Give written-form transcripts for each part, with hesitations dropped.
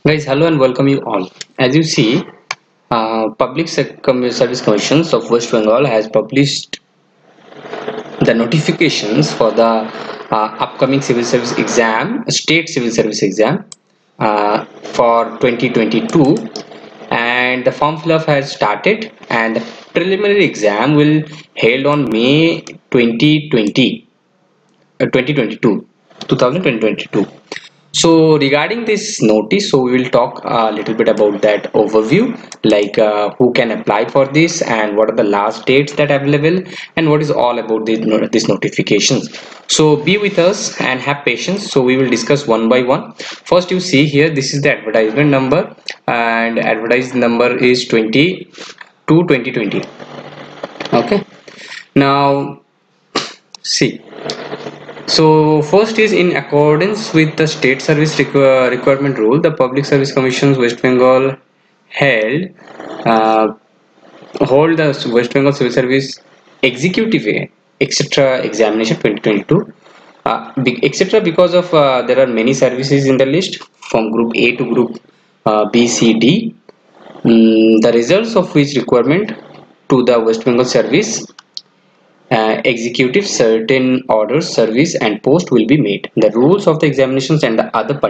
Guys, hello and welcome you all. As you see, Service Commissions of West Bengal has published the notifications for the upcoming civil service exam, state civil service exam for 2022, and the form fill up has started, and the preliminary exam will held on May 2020, 2022, 2022. So regarding this notice, so we will talk a little bit about that overview, like who can apply for this and what are the last dates that are available and what is all about this notifications. So be with us and have patience. So we will discuss one by one. First, you see here, this is the advertisement number, and advertised number is 2020. Okay. Now see. So first is in accordance with the state service requirement rule, the Public Service Commissions West Bengal held uh, hold the West Bengal Civil Service Executive etc. examination 2022 etc. because of there are many services in the list from group A to group B, C, D. The results of which requirement to the West Bengal service executive certain orders, service and post will be made. The rules of the examinations and the other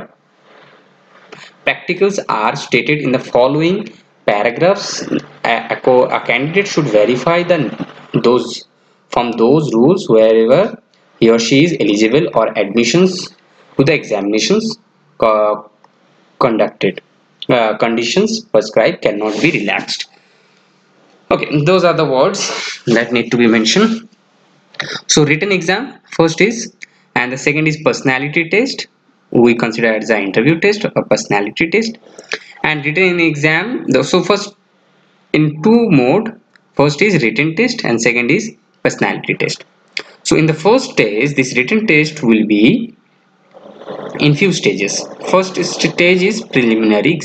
practicals are stated in the following paragraphs. A candidate should verify those from those rules wherever he or she is eligible, or admissions to the examinations uh, conducted. Conditions prescribed cannot be relaxed. Okay, those are the words that need to be mentioned. So written exam first is, and the second is personality test. We consider it as an interview test or personality test. And written exam, so first in two mode, first is written test and second is personality test. So in the first stage, this written test will be in few stages. First stage is preliminary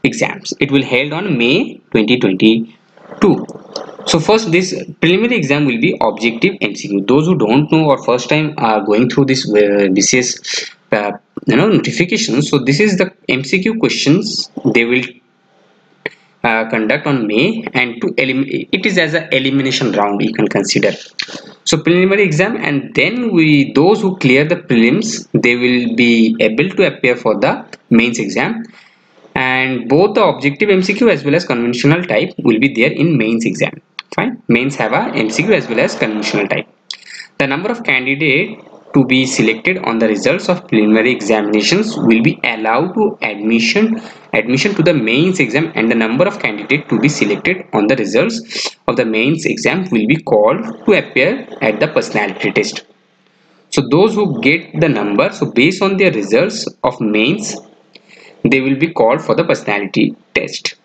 exams. It will held on May 2022. So first, this preliminary exam will be objective MCQ. Those who don't know or first time are going through this BCS notification. So this is the MCQ questions they will conduct on May, and to eliminate it is as an elimination round you can consider. So preliminary exam, and then those who clear the prelims, they will be able to appear for the mains exam, and both the objective MCQ as well as conventional type will be there in mains exam. Fine, mains have a MCQ as well as conventional type. The number of candidates to be selected on the results of preliminary examinations will be allowed to admission to the mains exam, and the number of candidates to be selected on the results of the mains exam will be called to appear at the personality test. So those who get the number, so based on their results of mains, they will be called for the personality test.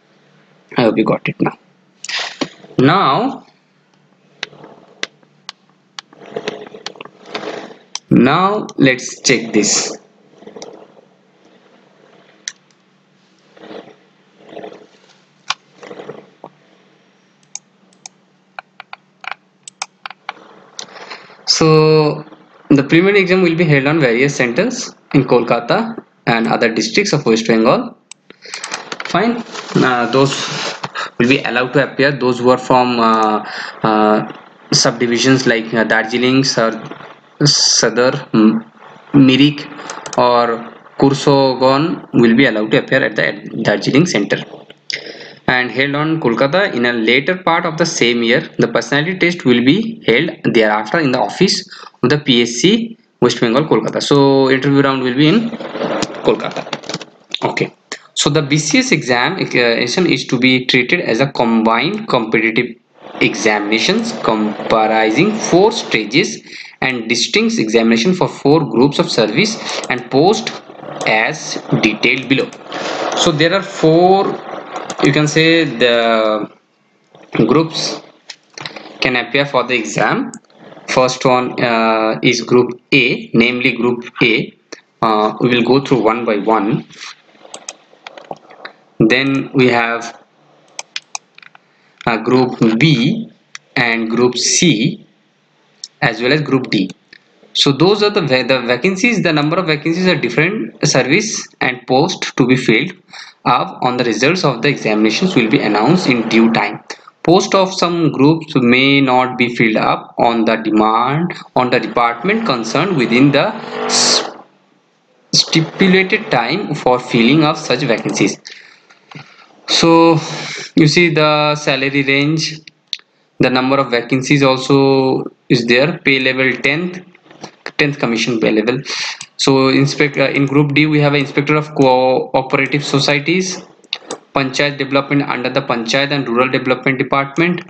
I hope you got it now. Now let's check this. So the preliminary exam will be held on various centers in Kolkata and other districts of West Bengal. Fine. Those will be allowed to appear. Those who are from subdivisions like Darjeeling, Sadar, Mirik or Kursogon will be allowed to appear at the Darjeeling center, and held on Kolkata in a later part of the same year. The personality test will be held thereafter in the office of the PSC West Bengal, Kolkata. So interview round will be in Kolkata. Okay. So the BCS examination is to be treated as a combined competitive examinations comprising 4 stages and distinct examination for 4 groups of service and post as detailed below. So there are 4, you can say, the groups can appear for the exam. First one is group A, namely group A. We will go through one by one. Then we have group B and group C as well as group D. So those are the vacancies. The number of vacancies are different service and post to be filled up on the results of the examinations will be announced in due time. Post of some groups may not be filled up on the demand on the department concerned within the stipulated time for filling of such vacancies. So you see the salary range, the number of vacancies also is there. Pay level 10th commission pay level. So in group D we have an inspector of cooperative societies, panchayat development under the panchayat and rural development department,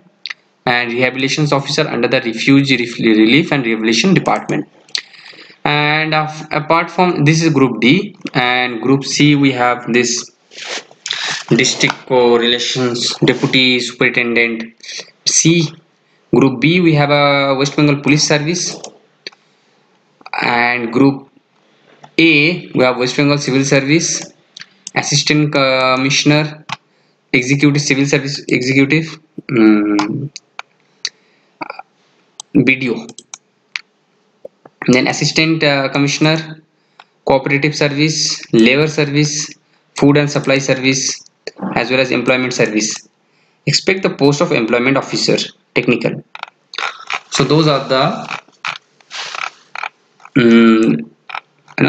and rehabilitation officer under the refugee relief and rehabilitation department. And apart from this is group D, and group C we have this district co-relations deputy superintendent. C. Group B we have a West Bengal Police Service, and group A we have West Bengal Civil Service, Assistant Commissioner, Executive Civil Service Executive, BDO, then Assistant Commissioner, Cooperative Service, Labor Service, Food and Supply Service, as well as Employment Service. Expect the post of Employment Officer, Technical. So those are the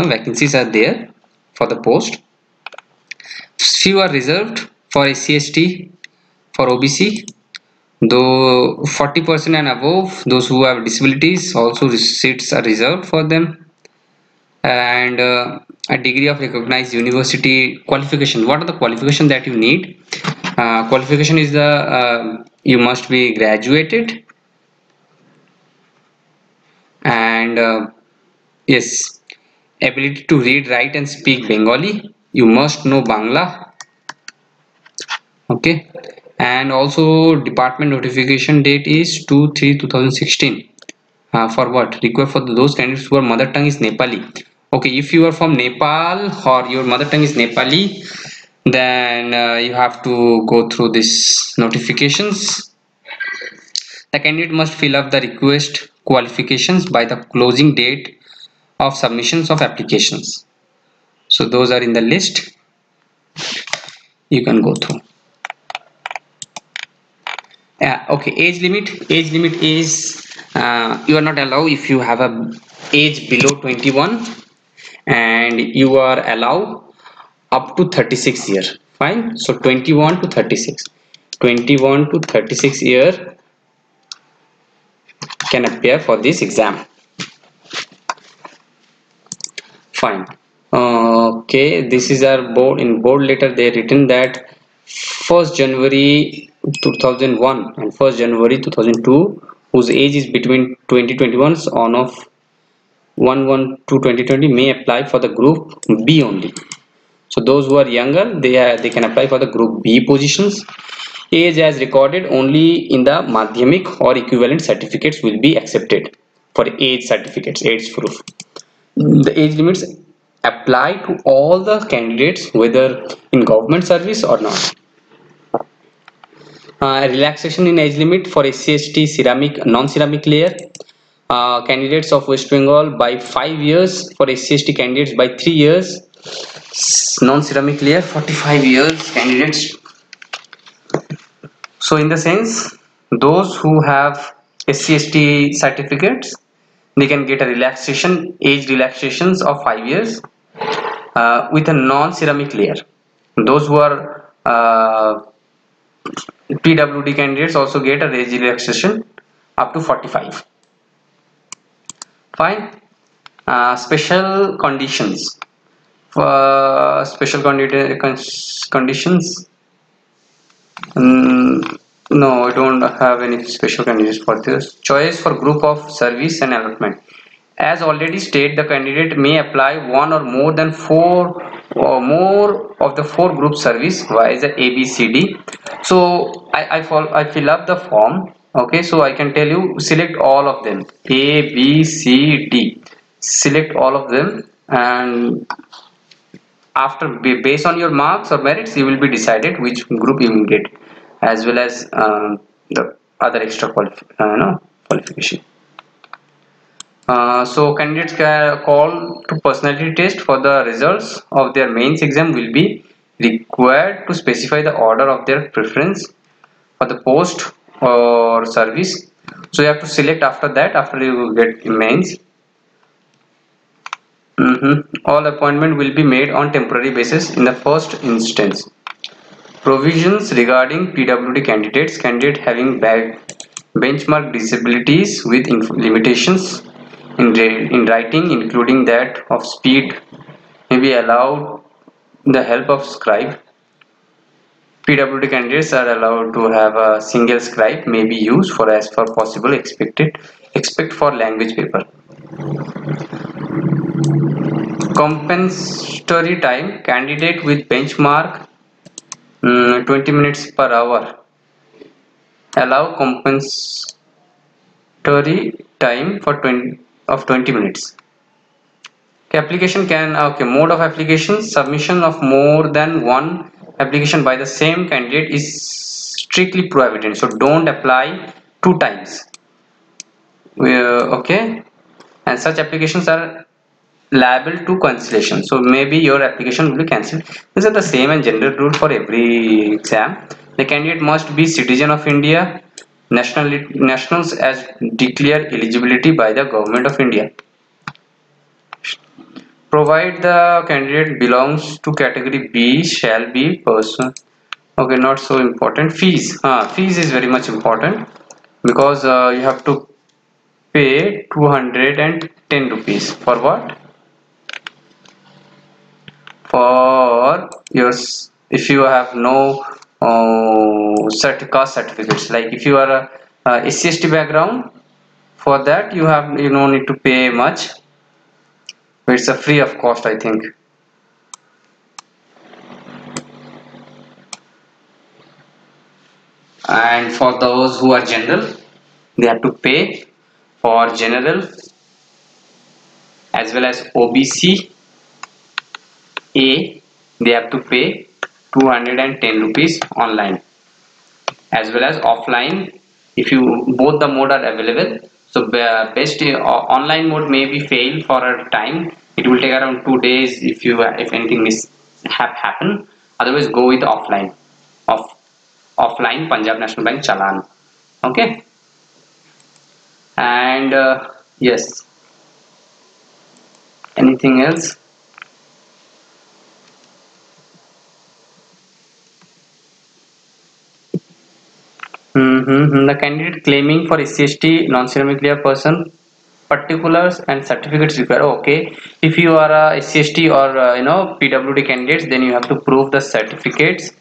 vacancies are there for the post. Few are reserved for SC/ST, for OBC, though 40% and above, those who have disabilities also seats are reserved for them. And a degree of recognized university qualification. What are the qualification that you need? Qualification is the you must be graduated, and yes, ability to read, write and speak Bengali. You must know Bangla. Okay, and also department notification date is 2/3/2016. For what? Required for those candidates who are mother tongue is Nepali. Okay, if you are from Nepal or your mother tongue is Nepali, then you have to go through this notifications. The candidate must fill up the request qualifications by the closing date of submissions of applications. So those are in the list. You can go through. Okay, age limit. Age limit is you are not allowed if you have a age below 21, and you are allowed up to 36 year. Fine. So 21 to 36. 21 to 36 year can appear for this exam. Fine. Okay, this is our board. In board letter they written that 1st January 2001 and 1st January 2002, whose age is between 2021 on of 1/1/2020 may apply for the group B only. So those who are younger, they can apply for the group B positions. Age as recorded only in the madhyamik or equivalent certificates will be accepted for age certificates, age proof. The age limits apply to all the candidates whether in government service or not. Relaxation in age limit for SC/ST ceramic non-ceramic layer candidates of West Bengal by 5 years, for SC/ST candidates by 3 years, non-ceramic layer 45 years candidates. So in the sense, those who have SC/ST certificates, they can get a relaxation, age relaxations of 5 years with a non-ceramic layer. Those who are PWD candidates also get a age relaxation up to 45. Fine. Special conditions. For special conditions, no, I don't have any special conditions for this. Choice for group of service and allotment. As already stated, the candidate may apply one or more than four or more of the 4 group service via the ABCD. So I fill up the form. Okay, so I can tell you select all of them, A, B, C, D. Select all of them, and after based on your marks or merits, you will be decided which group you will get, as well as the other extra qualification. So candidates can call to personality test for the results of their mains exam will be required to specify the order of their preference for the post or service. So you have to select after that, after you get mains. All appointment will be made on temporary basis in the first instance. Provisions regarding PWD candidates, candidate having benchmark disabilities with limitations in writing, including that of speed, may be allowed the help of scribe. PWD candidates are allowed to have a single scribe may be used for as far possible expect for language paper. Compensatory time, candidate with benchmark 20 minutes per hour allow compensatory time for 20 minutes. Okay, application can mode of application, submission of more than one application by the same candidate is strictly prohibited, so don't apply two times. Okay, and such applications are liable to cancellation, so maybe your application will be cancelled. These are the same and general rule for every exam. The candidate must be citizen of India, nationals as declared eligibility by the government of India. Provide the candidate belongs to category B shall be person. Okay, not so important. Fees is very much important because you have to pay 210 rupees for what? For your, if you have no caste certificates, like if you are a SC/ST background, for that you no need to pay much. It's a free of cost, I think. And for those who are general, they have to pay for general as well as OBC A. They have to pay 210 rupees online as well as offline. If you both the mode are available, so best online mode may be fail for a time. It will take around 2 days if anything happen. Otherwise, go with offline. Offline Punjab National Bank Challan. Okay, and yes, anything else? The candidate claiming for SC/ST non-ceramic clear person particulars and certificates required. Okay, if you are a SC/ST or PWD candidates, then you have to prove the certificates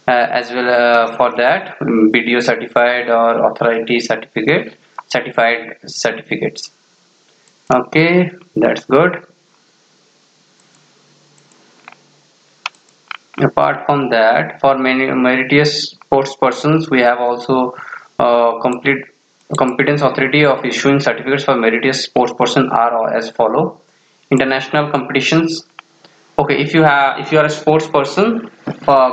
as well for that BDO certified or authority certified certificates. Okay, that's good. Apart from that, for many meritorious sports persons, we have also complete competence authority of issuing certificates for meritorious sports person are as follow. International competitions. Okay, if you are a sports person,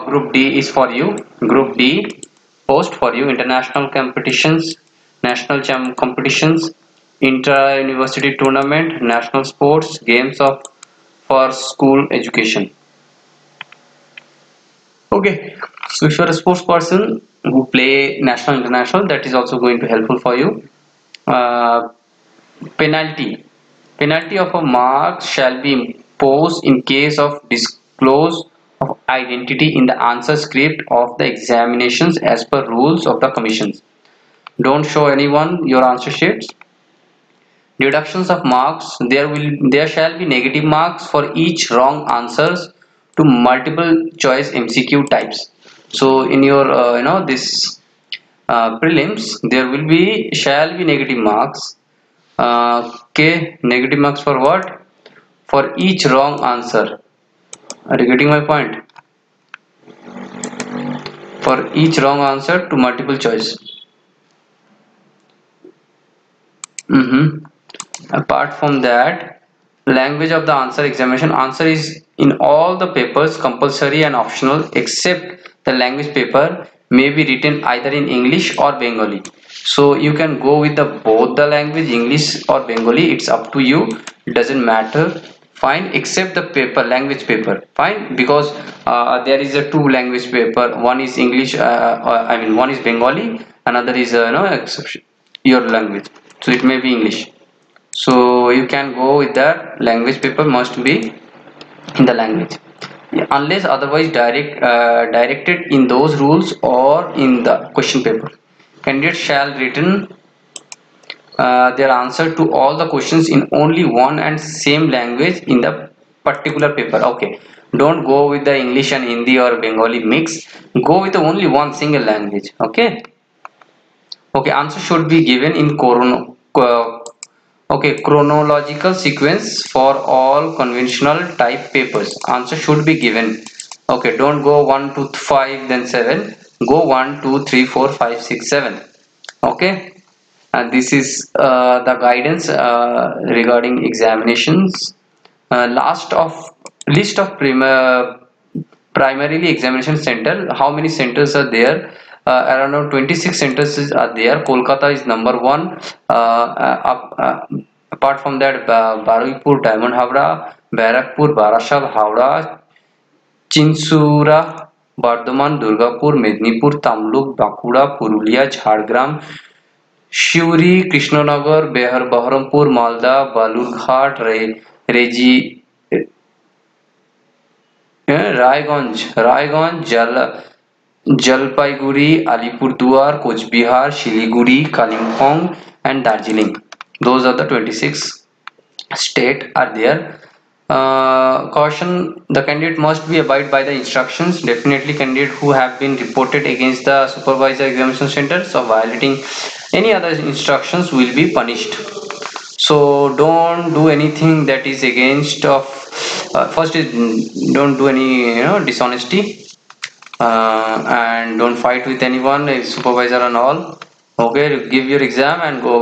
group D is for you. Group D post for you. International competitions, national competitions, inter-university tournament, national sports, games of for school education. Okay, so if you're a sports person who play national international, that is also going to helpful for you. Uh, penalty of a mark shall be imposed in case of disclose of identity in the answer script of the examinations as per rules of the commissions. Don't show anyone your answer sheets. Deductions of marks, there shall be negative marks for each wrong answers to multiple choice MCQ types. So in your this prelims, there will be shall be negative marks. Okay, negative marks for what? For each wrong answer. Are you getting my point? For each wrong answer to multiple choice. Apart from that, language of the answer examination, answer is in all the papers compulsory and optional except the language paper may be written either in English or Bengali. So you can go with the both the language, English or Bengali, it's up to you, it doesn't matter. Fine, except the paper, language paper, fine, because there is a two language paper, one is English, I mean one is Bengali, another is no exception, your language, so it may be English. So you can go with that language paper, must be in the language. Yeah, unless otherwise directed in those rules or in the question paper. Candidate shall written their answer to all the questions in only one and same language in the particular paper. Okay, don't go with the English and Hindi or Bengali mix, go with only one single language. Okay. Okay, answer should be given in chronological sequence for all conventional type papers. Answer should be given. Okay, don't go 1 2 5 then 7, go 1 2 3 4 5 6 7. Okay, and this is the guidance regarding examinations. Last of list of primarily examination center, how many centers are there? Around 26 centers are there. Kolkata is number one. Apart from that, Baruipur, Diamond Havra, Barakpur, Barashal, Howrah, Chinsura, Bardhaman, Durgapur, Mednipur, Tamluk, Bankura, Purulia, Jhargram, Shiuri, Krishnanagar, Baharampur, Malda, Balurghat, Reji, Raiganj, Jalpaiguri, Alipurduar, Cooch Behar, Siliguri, Kalimpong and Darjeeling. Those are the 26 state are there. Caution, the candidate must be abide by the instructions. Definitely candidate who have been reported against the supervisor examination centers of violating any other instructions will be punished. So don't do anything that is against of first is don't do any dishonesty, and don't fight with anyone, a supervisor and all. Okay, give your exam and go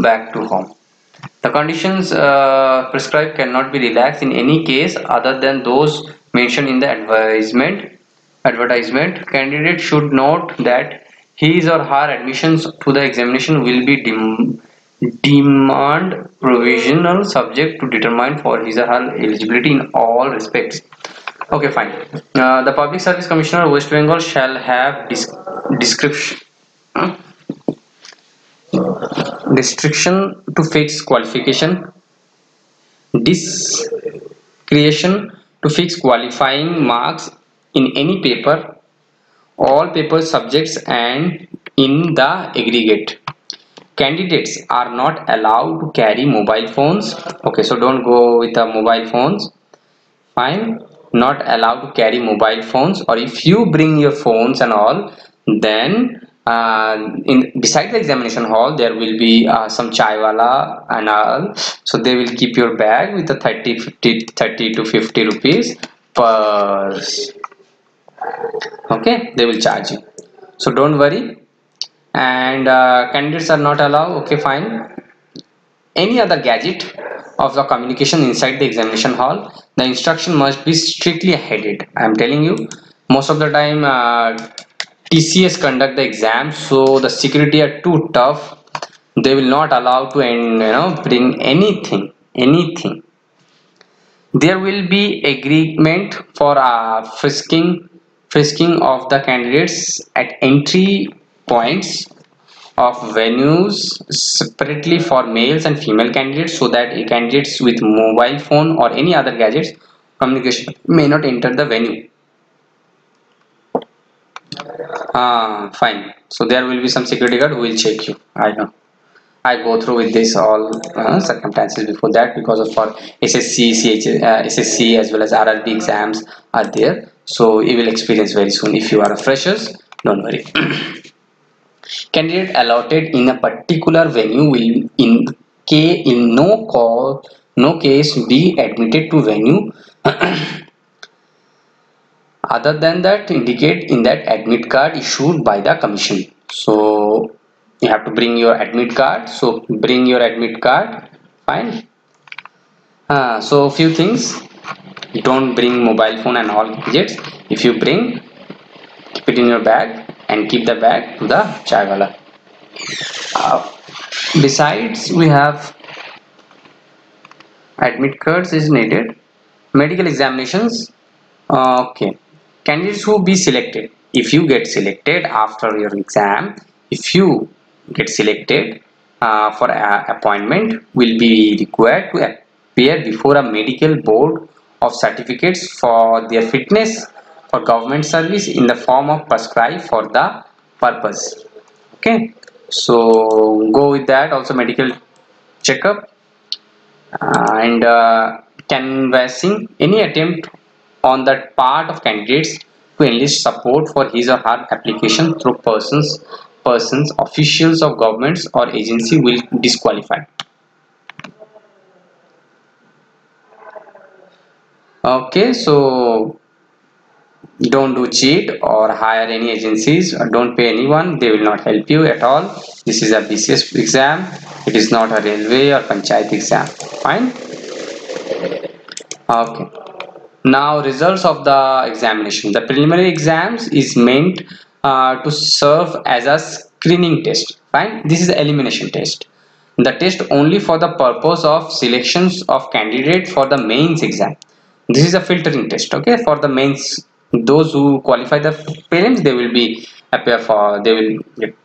back to home. The conditions prescribed cannot be relaxed in any case other than those mentioned in the advertisement. Candidate should note that his or her admissions to the examination will be demand provisional, subject to determine for his or her eligibility in all respects. Okay, fine. The Public Service Commissioner West Bengal shall have description restriction to fix qualification, discretion to fix qualifying marks in any paper, all paper subjects and in the aggregate. Candidates are not allowed to carry mobile phones. Okay, so don't go with the mobile phones. Fine, not allowed to carry mobile phones, or if you bring your phones and all, then in beside the examination hall there will be some chai wala and all, so they will keep your bag with the 30 to 50 rupees per, okay, they will charge you, so don't worry. And candidates are not allowed, okay, fine, any other gadget of the communication inside the examination hall. The instruction must be strictly headed. I am telling you, most of the time TCS conduct the exam, so the security are too tough, they will not allow to bring anything. There will be agreement for frisking of the candidates at entry points of venues separately for males and female candidates, so that candidates with mobile phone or any other gadgets communication may not enter the venue. Fine, so there will be some security guard who will check you. I know, I go through with this all circumstances before that, because of for SSC, SSC as well as RRB exams are there, so you will experience very soon. If you are a freshers, don't worry. Candidate allotted in a particular venue will in no case be admitted to venue other than that indicate in that admit card issued by the commission. So you have to bring your admit card, so bring your admit card. Fine. So few things, don't bring mobile phone and all gadgets. If you bring, keep it in your bag and keep the bag to the chai wala. Uh, Besides, we have admit cards is needed. Medical examinations. Okay. Candidates who be selected. If you get selected after your exam, if you get selected for an appointment, will be required to appear before a medical board of certificates for their fitness for government service in the form of prescribed for the purpose. Okay. So go with that. Also medical checkup and canvassing any attempt on that part of candidates to enlist support for his or her application through persons officials of governments or agency will disqualify. Okay, so don't do cheat or hire any agencies or don't pay anyone, they will not help you at all. This is a BCS exam, it is not a railway or panchayat exam. Fine. Okay. Now results of the examination. The preliminary exams is meant to serve as a screening test. Fine. This is the elimination test. The test only for the purpose of selections of candidate for the mains exam. This is a filtering test. Okay, for the mains, those who qualify the prelims, they will be appear for they will get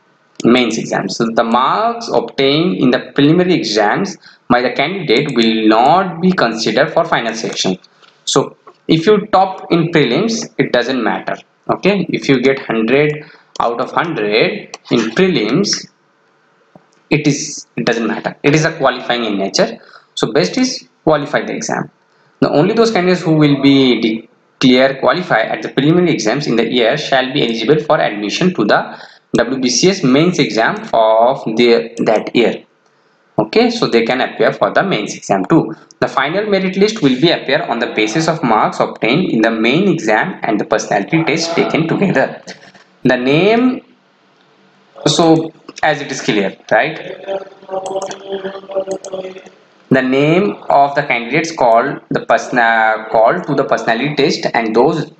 mains exams. So the marks obtained in the preliminary exams by the candidate will not be considered for final section. So if you top in prelims, it doesn't matter. Okay, if you get 100 out of 100 in prelims, it doesn't matter. It is a qualifying in nature. So best is qualify the exam. Now only those candidates who will be declared qualify at the preliminary exams in the year shall be eligible for admission to the WBCS mains exam of that year. Okay, so they can appear for the mains exam too. The final merit list will be appear on the basis of marks obtained in the main exam and the personality test taken together. The name, so as it is clear, right? The name of the candidates called called to the personality test and those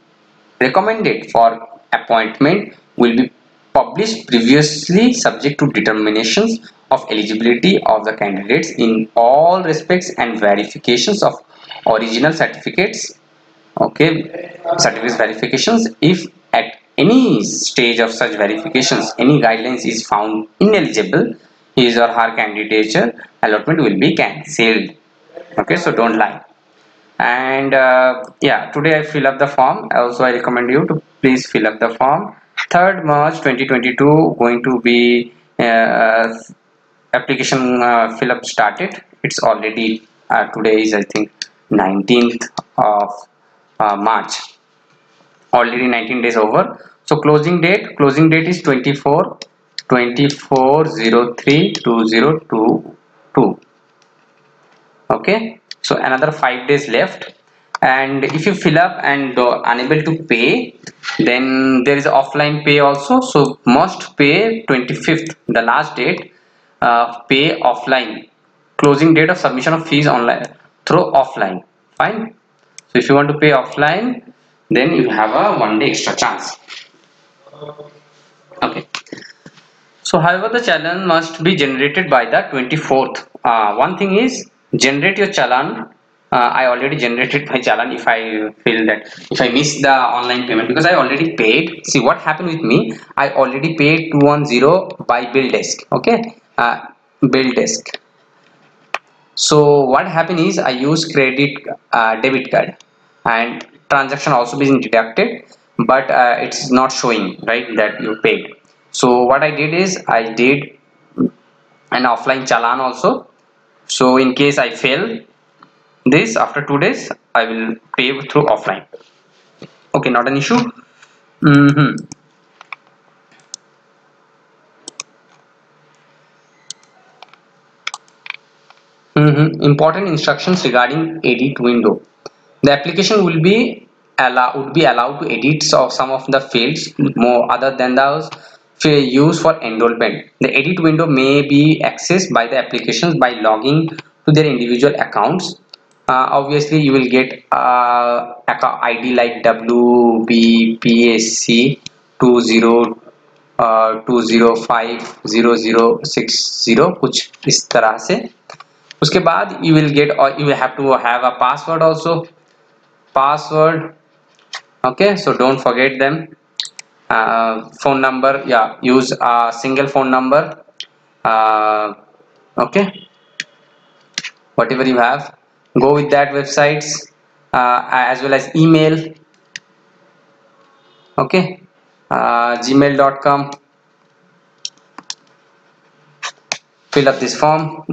recommended for appointment will be published previously subject to determinations of eligibility of the candidates in all respects and verifications of original certificates. Okay, certificates verifications. If at any stage of such verifications any guidelines is found ineligible, his or her candidature allotment will be cancelled. Okay, so don't lie. And yeah, today I fill up the form. Also I recommend you to please fill up the form. 3rd March 2022 going to be application fill up started. It's already today is I think 19th of March, already 19 days over. So closing date is 24/03/2022. Okay, so another 5 days left, and if you fill up and unable to pay, then there is offline pay also. So must pay 25th, the last date. Pay offline. Closing date of submission of fees online through offline. Fine. So if you want to pay offline, then you have a 1 day extra chance. Okay. So however, the challan must be generated by the 24th. One thing is generate your challan. I already generated my challan. If I feel that if I miss the online payment, because I already paid. See what happened with me. I already paid 210 by bill desk. Okay, bill desk. So what happened is I use debit card, and transaction also being deducted, but it's not showing right that you paid. So what I did is I did an offline challan also. So in case I fail this after 2 days, I will pay through offline. Okay, not an issue. Important instructions regarding edit window. The application will be allowed to edit some of the fields more other than those used for enrollment. The edit window may be accessed by the applications by logging to their individual accounts. Obviously, you will get account ID like WBPSC 20 2050060 कुछ इस तरह से। उसके बाद you will get, or you have to have a password also, password. Okay, so don't forget them. Phone number, yeah, use a single phone number. Okay, whatever you have, go with that websites, as well as email. Okay, gmail.com. Fill up this form.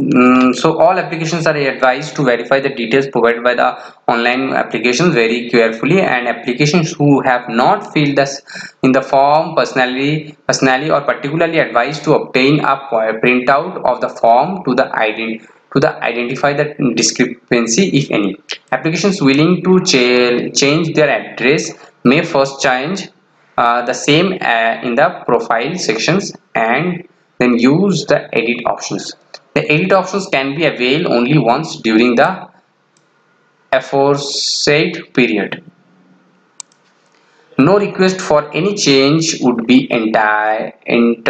So all applications are advised to verify the details provided by the online applications very carefully, and applications who have not filled this in the form personally or particularly advised to obtain a printout of the form to the identify the discrepancy if any. Applications willing to change their address may first change the same in the profile sections, and then use the edit options. The edit options can be availed only once during the aforesaid period. No request for any change would be entertained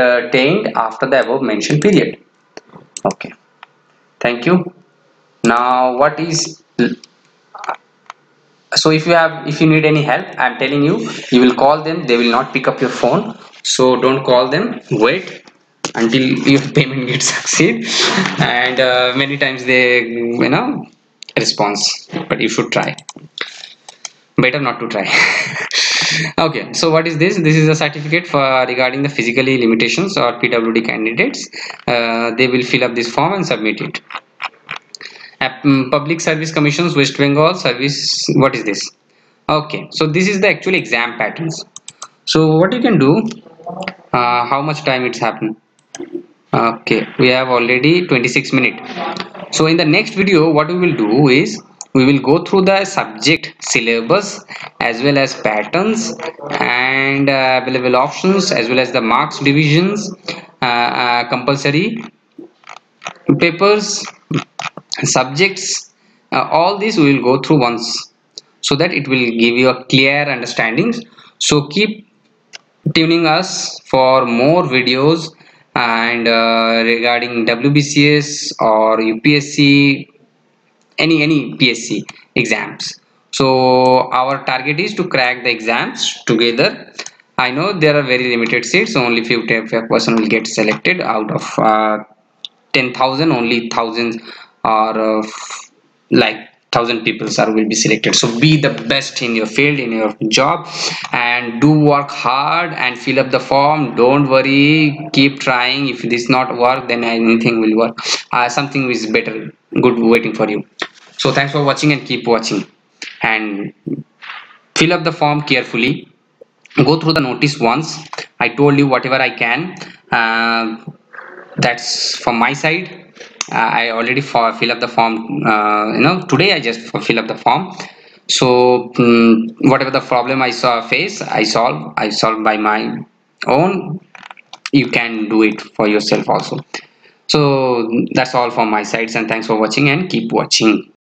after the above mentioned period. Okay, thank you. Now what is, so if you need any help, I'm telling you, you will call them, they will not pick up your phone, so don't call them, wait until your payment gets succeed. And many times they response, but you should try, better not to try. Okay, so what is this? This is a certificate for regarding the physically limitations or PWD candidates. They will fill up this form and submit it. Public Service Commissions West Bengal Service. What is this? Okay, so this is the actual exam patterns. So what you can do, how much time it's happened? Okay, we have already 26 minutes. So in the next video what we will do is we will go through the subject syllabus as well as patterns and available options as well as the marks divisions, compulsory papers, subjects, all these we will go through once, so that it will give you a clear understanding. So keep tuning us for more videos and regarding WBCS or UPSC, any PSC exams. So our target is to crack the exams together. I know there are very limited seats, so only few person will get selected out of 10,000, only thousands or like 1,000 people will be selected. So be the best in your field, in your job, and do work hard and fill up the form. Don't worry, keep trying. If this not work, then anything will work. Something is better, good waiting for you. So thanks for watching and keep watching, and fill up the form carefully. Go through the notice once. I told you whatever I can. That's from my side. I already fill up the form, today I just fill up the form. So whatever the problem I face, I solve by my own. You can do it for yourself also. So that's all from my sides, and thanks for watching and keep watching.